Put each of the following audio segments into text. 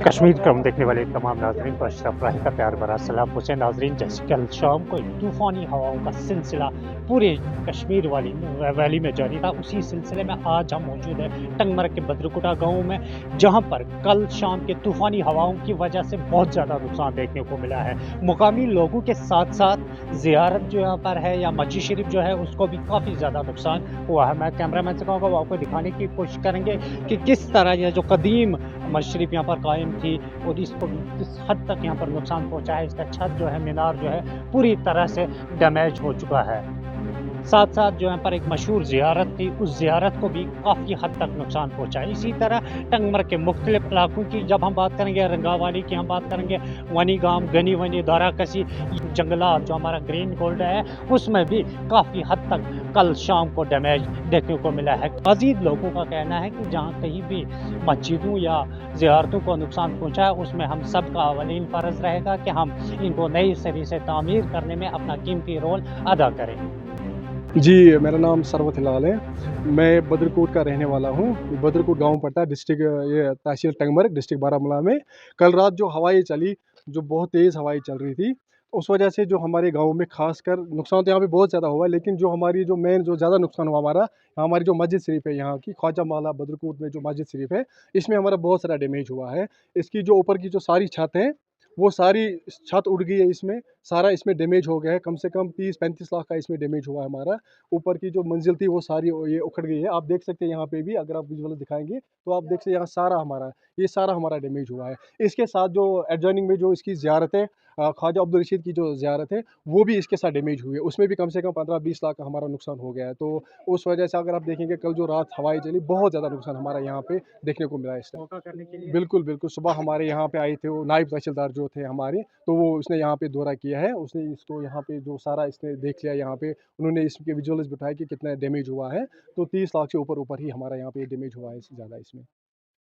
कश्मीर क्रम देखने वाले तमाम नाजरीन को अशरफ राही का प्यार भरा सलाम। हुसैन नाजरीन, जैसे कल शाम को तूफ़ानी हवाओं का सिलसिला पूरे कश्मीर वाली वैली में जारी था, उसी सिलसिले में आज हम मौजूद हैं टंगमरग के बद्रकुटा गांव में, जहां पर कल शाम के तूफ़ानी हवाओं की वजह से बहुत ज़्यादा नुकसान देखने को मिला है। मुकामी लोगों के साथ साथ ज़ियारत जो यहाँ पर है या मस्जिद शरीफ जो है उसको भी काफ़ी ज़्यादा नुकसान हुआ है। मैं कैमरामैन से कहूँगा वो आपको दिखाने की कोशिश करेंगे कि किस तरह ये जो कदीम मस्जिद शरीफ यहाँ पर कायम थी और इसको किस हद तक यहाँ पर नुकसान पहुँचा है। इसका छत जो है, मीनार जो है, पूरी तरह से डैमेज हो चुका है। साथ साथ जो यहाँ पर एक मशहूर ज़ियारत थी, उस ज़ियारत को भी काफ़ी हद तक नुकसान पहुँचा है। इसी तरह टंगमरग के मुख्तलिफ इलाकों की जब हम बात करेंगे, रंगावाली की हम बात करेंगे, वनी गांव, गनी वनी, दाराकसी, जंगलात जो हमारा ग्रीन गोल्ड है, उसमें भी काफ़ी हद तक कल शाम को डैमेज देखने को मिला है। मज़ीद लोगों का कहना है कि जहाँ कहीं भी मस्जिदों या ज़ियारतों को नुकसान पहुँचा है, उसमें हम सब का अवलीन फ़र्ज़ रहेगा कि हम इनको नई सिरे से तामीर करने में अपना कीमती रोल अदा करें। जी, मेरा नाम सरवत हिलाल है। मैं बद्रकोट का रहने वाला हूँ। बद्रकोट गाँव पड़ता है, डिस्ट्रिक्ट ये तहसील टंगमरग, डिस्ट्रिक्ट बारामूला में। कल रात जो हवाएँ चली, जो बहुत तेज़ हवाएँ चल रही थी, उस वजह से जो हमारे गाँव में ख़ासकर नुकसान तो यहाँ पे बहुत ज़्यादा हुआ है, लेकिन जो हमारी जो मेन जो ज़्यादा नुकसान हुआ हमारा, हमारी जो मस्जिद शरीफ है यहाँ की, ख्वाजा मौला बद्रकोट में जो मस्जिद शरीफ है, इसमें हमारा बहुत सारा डैमेज हुआ है। इसकी जो ऊपर की जो सारी छत है, वो सारी छत उड़ गई है इसमें, सारा इसमें डैमेज हो गया है। कम से कम 30-35 लाख का इसमें डैमेज हुआ है हमारा। ऊपर की जो मंजिल थी वो सारी ये उखड़ गई है। आप देख सकते हैं यहाँ पे भी, अगर आप विजुअल दिखाएंगे तो आप देख सकते हैं यहाँ सारा हमारा, ये सारा हमारा डैमेज हुआ है। इसके साथ जो एडजॉइनिंग में जो इसकी ज़ियारत है, ख्वाजा अब्दुल रशीद की जो ज़ियारत है, वो भी इसके साथ डैमेज हुई है। उसमें भी कम से कम 15-20 लाख का हमारा नुकसान हो गया है। तो उस वजह से अगर आप देखेंगे, कल जो रात हवाएं चली, बहुत ज़्यादा नुकसान हमारा यहाँ पे देखने को मिला है इस टाइम। मौका करने के लिए बिल्कुल, बिल्कुल। सुबह हमारे यहाँ पे आए थे वो नायब तहसीलदार जो थे हमारे, तो वो उसने यहाँ पे दौरा किया है। उसने इसको यहाँ पे जो सारा इसने देख लिया यहाँ पे, उन्होंने इसके विजुअल्स बिठाए कि कितना डैमेज हुआ है। तो 30 लाख से ऊपर ही हमारा यहाँ पे डैमेज हुआ है ज़्यादा इसमें।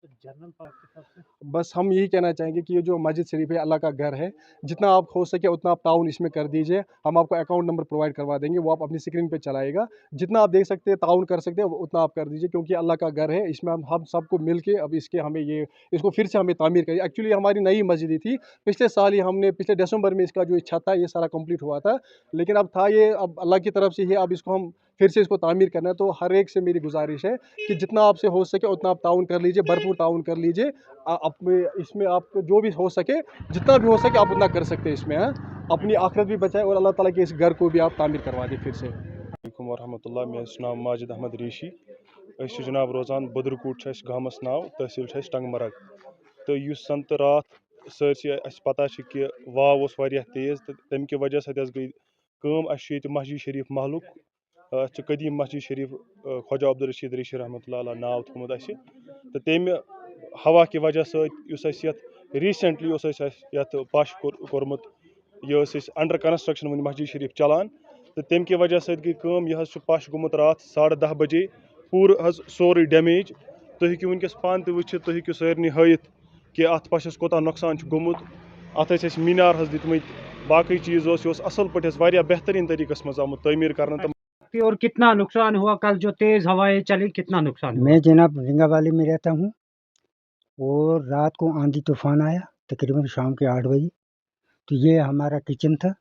तो जनरल पार्क की तरफ से बस हम यही कहना चाहेंगे कि ये जो मस्जिद शरीफ है, अल्लाह का घर है। जितना आप हो सके उतना आप ताउन इसमें कर दीजिए। हम आपको अकाउंट नंबर प्रोवाइड करवा देंगे, वो आप अपनी स्क्रीन पे चलाएगा। जितना आप देख सकते हैं, ताउन कर सकते हैं, उतना आप कर दीजिए, क्योंकि अल्लाह का घर है। इसमें हम सबको मिल के अब इसके हमें ये इसको फिर से हमें तामीर करिए। एक्चुअली हमारी नई मस्जिद ही थी। पिछले साल ही हमने, पिछले दिसंबर में इसका जो छत था, ये सारा कंप्लीट हुआ था। लेकिन अब था ये, अब अल्लाह की तरफ से ही अब इसको हम फिर से इसको तामीर करना है। तो हर एक से मेरी गुजारिश है कि जितना आपसे हो सके उतना आप ताउन कर लीजिए, भरपूर ताउन कर लीजिए। अपने इसमें आपको जो भी हो सके, जितना भी हो सके आप उतना कर सकते हैं इसमें। अपनी आखिरत भी बचाए और अल्लाह ताला के इस घर को भी आप तामीर करवा दें फिर से। अलैकुम वरहमतुल्लाह। मे नाम माजिद अहमद रीशी। जनाब रोजान बद्रकूट गामस नाव, तहसील टंगमरग। तो सन तो रात सरसी पता कि वाव तेज़, तो तम कि वजह सत गई मस्जिद शरीफ महलुक कदीम मस्जिद शरीफ ख्वाजा अब्दुल रशीद रीशी रहमतुल्लाह नाव थोमुत तो तम हवा की वजह सत रिसेंटली पश कोरमुत, यह अंडर कंस्ट्रक्शन वन मस्जिद शरीफ चलान। तो तम की वजह सत गई यह पश गोमुत रात 10:30 बजे पूर सोरे डैमेज। तुम हेकि वनकस पान वुचित, तुम हेकि सारे हयित कि अत पशस कोता नुकसान गोमुत। अत मीनार दितमत, बाकी चीज़ असल पे बेहतरीन तरीक़स मज आमुत तमीर कर। और कितना नुकसान हुआ कल जो तेज हवाएं चली, कितना नुकसान हुआ? मैं जनाब रिंगावाली में रहता हूँ और रात को आंधी तूफान आया तकरीबन शाम के 8 बजे। तो ये हमारा किचन था,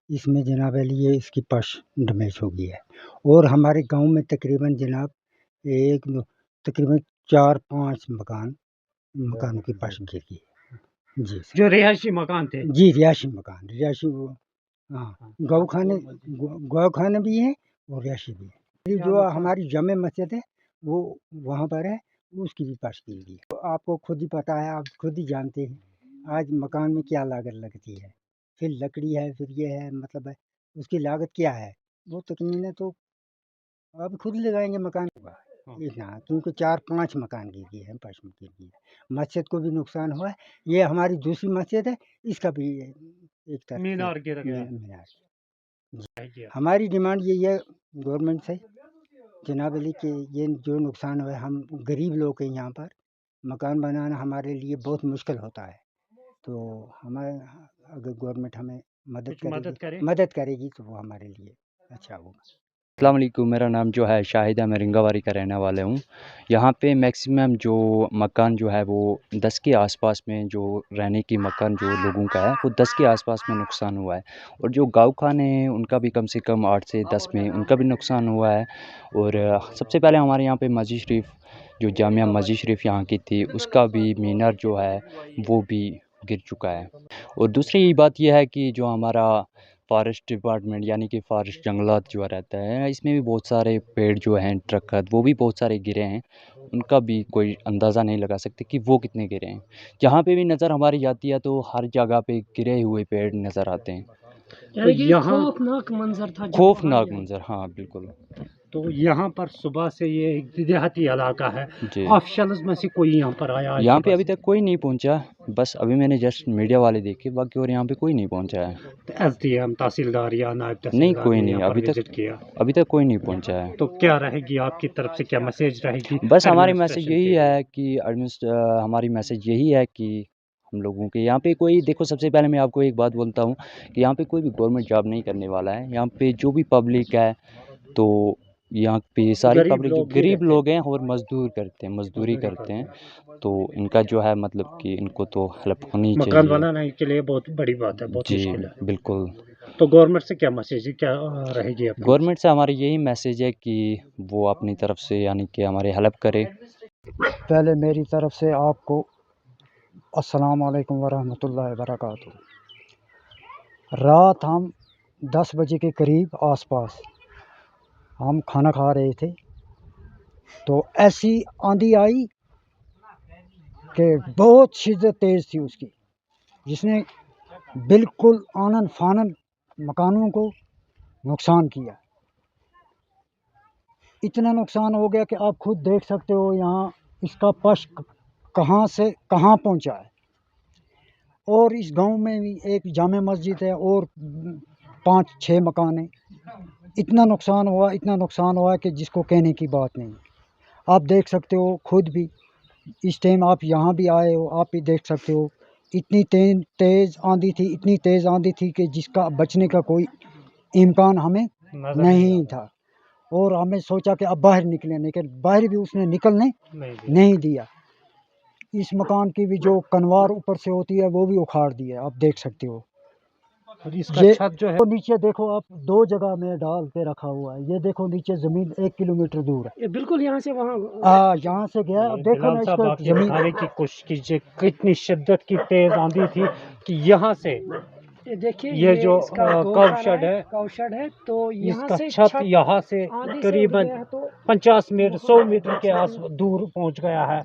इसमें जनाब अली ये इसकी फर्श डैमेज हो गई है। और हमारे गांव में तकरीबन जनाब एक तकरीबन 4-5 मकानों की फर्श गिर गई है। जी सर। जो रिहायशी मकान थे? जी, रिहायशी मकान, रिहायशी वो, हाँ, गौ खाने भी हैं और रिहायशी भी है। ये जो हमारी जामे मस्जिद है वो वहाँ पर है, उसकी भी फर्श गिर गई है। तो आपको खुद ही पता है, आप खुद ही जानते हैं आज मकान में क्या लागत लगती है। फिर लकड़ी है, फिर ये है, मतलब है उसकी लागत क्या है, वो तकमीन है। तो आप खुद लगाएंगे मकान होगा इतना, क्योंकि 4-5 मकान गिर गए हैं, फर्श में गिर गई है। मस्जिद को भी नुकसान हुआ है। ये हमारी दूसरी मस्जिद है, इसका भी एक तरफ मीनार गिर गया। मीनार। हमारी डिमांड यही है गवर्नमेंट से जनाब अली के, ये जो नुकसान हुआ है, हम गरीब लोग हैं यहाँ पर, मकान बनाना हमारे लिए बहुत मुश्किल होता है। तो हमारे अगर गवर्नमेंट हमें मदद करेगी तो वो हमारे लिए अच्छा होगा। السلام علیکم، میرا نام جو ہے شاہد ہے، میں رنگاواری کا رہنے والا ہوں۔ یہاں پہ میکسیمم جو مکان جو ہے وہ 10 کے آس پاس میں جو رہنے کی مکان جو لوگوں کا ہے وہ 10 کے آس پاس میں نقصان ہوا ہے، اور جو گاؤں خانے ہیں ان کا بھی کم سے کم 8 سے 10 میں ان کا بھی نقصان ہوا ہے۔ اور سب سے پہلے ہمارے یہاں پہ مسجد شریف، جو جامعہ مسجد شریف یہاں کی تھی، اس کا بھی مینار جو ہے وہ بھی گر چکا ہے۔ اور دوسری بات یہ ہے کہ جو ہمارا فارسٹ ڈپارٹمنٹ یعنی کہ فارسٹ جنگلات جو رہتا ہے، اس میں بھی بہت سارے پیڑ جو ہیں درخت وہ بھی بہت سارے گرے ہیں، ان کا بھی کوئی اندازہ نہیں لگا سکتے کہ وہ کتنے گرے ہیں۔ جہاں پہ بھی نظر ہماری جاتی ہے تو ہر جگہ پہ گرے ہوئے پیڑ نظر آتے ہیں۔ یعنی کہ یہاں خوفناک منظر تھا جب خوفناک وہاں منظر، ہاں بالکل تو یہاں پر صبح سے یہ ایک دیہاتی علاقہ ہے، جی۔ آفیشلز میں سے کوئی یہاں پر آیا؟ یہاں پہ ابھی تک کوئی نہیں پہنچا، بس ابھی میں نے جسٹ میڈیا والے دیکھے، باقی اور یہاں پہ کوئی نہیں پہنچا ہے۔ ایس ڈی ایم، تحصیلدار یا نائب نہیں، تحصیلدار کوئی نے نہیں، یہاں پر ابھی تک وزٹ کیا؟ ابھی تک کوئی نہیں پہنچا ہے۔ تو کیا رہے گی آپ کی طرف سے، کیا میسیج رہے گی؟ بس ہماری میسج ایڈمنسٹریشن یہی کے؟ ہے کہ ہماری میسج یہی ہے کہ ہم لوگوں کے یہاں پہ کوئی، دیکھو سب سے پہلے میں آپ کو ایک بات بولتا ہوں کہ یہاں پہ کوئی بھی گورنمنٹ جاب نہیں کرنے والا ہے۔ یہاں پہ جو بھی پبلک ہے تو یہاں پہ ساری غریب پبلک جو لوگ ہی غریب رہتے ہیں۔ لوگ ہیں اور مزدور کرتے ہیں، مزدوری کرتے ہیں، تو ان کا جو ہے مطلب کہ ان کو تو ہیلپ ہونی مکان چاہیے۔ بنانے کے لیے بہت بڑی بات ہے، بہت جی مشکل ہے۔ بالکل۔ تو گورنمنٹ سے کیا میسیج ہے، کیا رہے گی اپنی؟ گورنمنٹ سے ہماری یہی میسج ہے کہ وہ اپنی طرف سے یعنی کہ ہماری ہیلپ کرے۔ پہلے میری طرف سے آپ کو السلام علیکم ورحمۃ اللہ وبرکاتہ۔ رات ہم 10 بجے کے قریب آس پاس ہم کھانا کھا رہے تھے تو ایسی آندھی آئی کہ بہت شدت تیز تھی اس کی، جس نے بالکل آنن فانن مکانوں کو نقصان کیا۔ اتنا نقصان ہو گیا کہ آپ خود دیکھ سکتے ہو یہاں اس کا پش کہاں سے کہاں پہنچا ہے۔ اور اس گاؤں میں بھی ایک جامع مسجد ہے اور 5-6 مکان ہیں۔ اتنا نقصان ہوا کہ جس کو کہنے کی بات نہیں۔ آپ دیکھ سکتے ہو خود بھی، اس ٹائم آپ یہاں بھی آئے ہو، آپ بھی دیکھ سکتے ہو اتنی تیز آندھی تھی کہ جس کا بچنے کا کوئی امکان ہمیں نہیں تھا، اور ہمیں سوچا کہ اب باہر نکلیں، لیکن باہر بھی اس نے نکلنے نہیں دیا۔ اس مکان کی بھی جو کنوار اوپر سے ہوتی ہے وہ بھی اکھاڑ دی ہے، آپ دیکھ سکتے ہو۔ اور اس کا یہ چھت جو ہے نیچے دیکھو آپ، 2 جگہ میں ڈال کے رکھا ہوا ہے۔ یہ دیکھو نیچے زمین 1 کلومیٹر دور ہے، یہ بالکل یہاں سے وہاں یہاں سے گیا۔ اب دیکھو نا بلال اس صاحب، کا آپ یہ زمین، دکھانے کی کوشش کیجیے کتنی شدت کی تیز آندھی تھی کہ یہاں سے یہ دیکھیے یہ جو اس کا کوشڈ ہے، کوشڈ ہے تو اس یہاں کا سے چھت یہاں سے آندھی سے قریباً اٹھ گیا تو 50 میٹر 100 میٹر کے آس دور پہنچ گیا ہے۔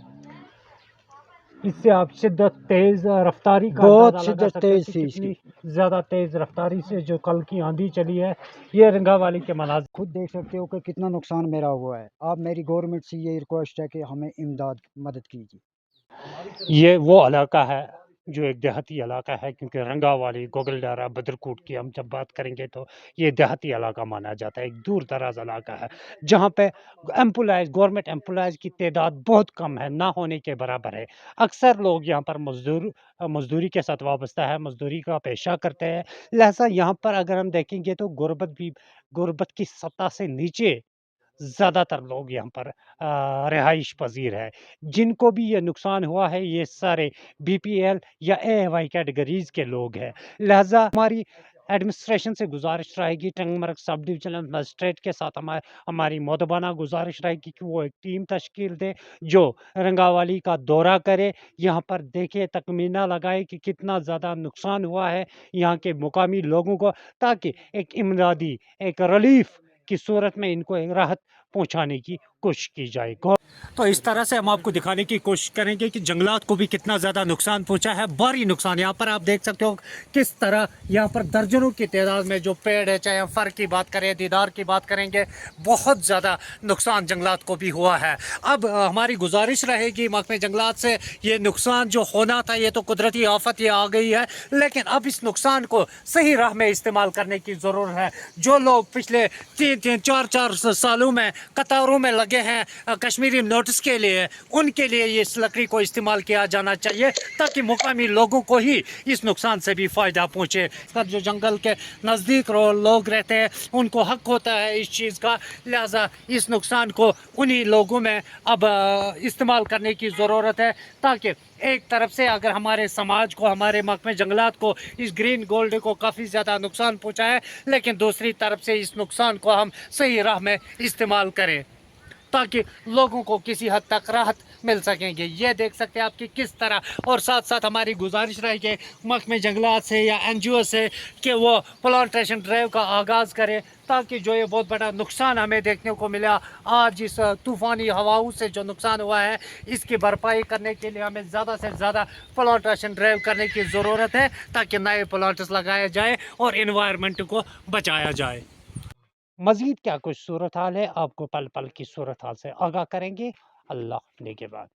اس سے آپ شدت تیز رفتاری کا بہت اندازہ لگا شدت سکتے ہیں تیز کہ تھی اس کتنی زیادہ تیز رفتاری سے جو کل کی آندھی چلی ہے۔ یہ رنگا والی کے مناظر خود دیکھ سکتے ہو کہ کتنا نقصان میرا ہوا ہے۔ آپ میری گورنمنٹ سے یہ ریکویسٹ ہے کہ ہمیں مدد کیجیے۔ یہ وہ علاقہ ہے جو ایک دیہاتی علاقہ ہے، کیونکہ رنگا والی، گوگل ڈارا، بدرکوٹ کی ہم جب بات کریں گے تو یہ دیہاتی علاقہ مانا جاتا ہے، ایک دور دراز علاقہ ہے جہاں پہ گورنمنٹ امپلائز کی تعداد بہت کم ہے، نہ ہونے کے برابر ہے۔ اکثر لوگ یہاں پر مزدوری کے ساتھ وابستہ ہے، مزدوری کا پیشہ کرتے ہیں، لہٰذا یہاں پر اگر ہم دیکھیں گے تو غربت کی سطح سے نیچے زیادہ تر لوگ یہاں پر رہائش پذیر ہے۔ جن کو بھی یہ نقصان ہوا ہے یہ سارے بی پی ایل یا اے وائی کیٹیگریز کے لوگ ہیں، لہٰذا ہماری ایڈمنسٹریشن سے گزارش رہے گی، ٹنگ مرگ سب ڈویژنل مجسٹریٹ کے ساتھ ہماری مؤدبانہ گزارش رہے گی کہ وہ ایک ٹیم تشکیل دے جو رنگاوالی کا دورہ کرے، یہاں پر دیکھے، تخمینہ لگائے کہ کتنا زیادہ نقصان ہوا ہے یہاں کے مقامی لوگوں کو، تاکہ ایک امدادی، ایک ریلیف کی صورت میں ان کو ایک راحت پہنچانے کی کوشش کی جائے۔ تو اس طرح سے ہم آپ کو دکھانے کی کوشش کریں گے کہ جنگلات کو بھی کتنا زیادہ نقصان پہنچا ہے، بھاری نقصان۔ یہاں پر آپ دیکھ سکتے ہو کس طرح یہاں پر درجنوں کی تعداد میں جو پیڑ ہے، چاہے ہم فر کی بات کریں، دیدار کی بات کریں گے، بہت زیادہ نقصان جنگلات کو بھی ہوا ہے۔ اب ہماری گزارش رہے گی محکمہ جنگلات سے، یہ نقصان جو ہونا تھا یہ تو قدرتی آفت یہ آ گئی ہے، لیکن اب اس نقصان کو صحیح راہ میں استعمال کرنے کی ضرورت ہے۔ جو لوگ پچھلے 3-4 سالوں میں قطاروں میں لگے ہیں کشمیری नोटिस के लिए उनके लिए ये इस लकड़ी को इस्तेमाल किया जाना चाहिए ताकि मुकामी लोगों को ही इस नुकसान से भी फ़ायदा पहुँचे। जो जंगल के नज़दीक लोग रहते हैं उनको हक होता है इस चीज़ का, लिहाजा इस नुकसान को उन्हीं लोगों में अब इस्तेमाल करने की ज़रूरत है ताकि एक तरफ से अगर हमारे समाज को, हमारे महकमे जंगलात को इस ग्रीन गोल्ड को काफ़ी ज़्यादा नुकसान पहुँचा है, लेकिन दूसरी तरफ से इस नुकसान को हम सही राह में इस्तेमाल करें ताकि लोगों को किसी हद तक राहत मिल सकेंगे। ये देख सकते हैं आप कि किस तरह, और साथ साथ हमारी गुजारिश रहेगी महकमे जंगलात से या NGO से कि वो प्लांटेशन ड्राइव का आगाज़ करें ताकि जो ये बहुत बड़ा नुकसान हमें देखने को मिला आज इस तूफ़ानी हवाओं से जो नुकसान हुआ है, इसकी भरपाई करने के लिए हमें ज़्यादा से ज़्यादा प्लांटेशन ड्राइव करने की ज़रूरत है ताकि नए प्लांट्स लगाए जाए और इन्वायरमेंट को बचाया जाए। मज़ीद क्या कुछ सूरत हाल है आपको पल पल की सूरत हाल से आगाह करेंगे अल्लाह ने के बाद।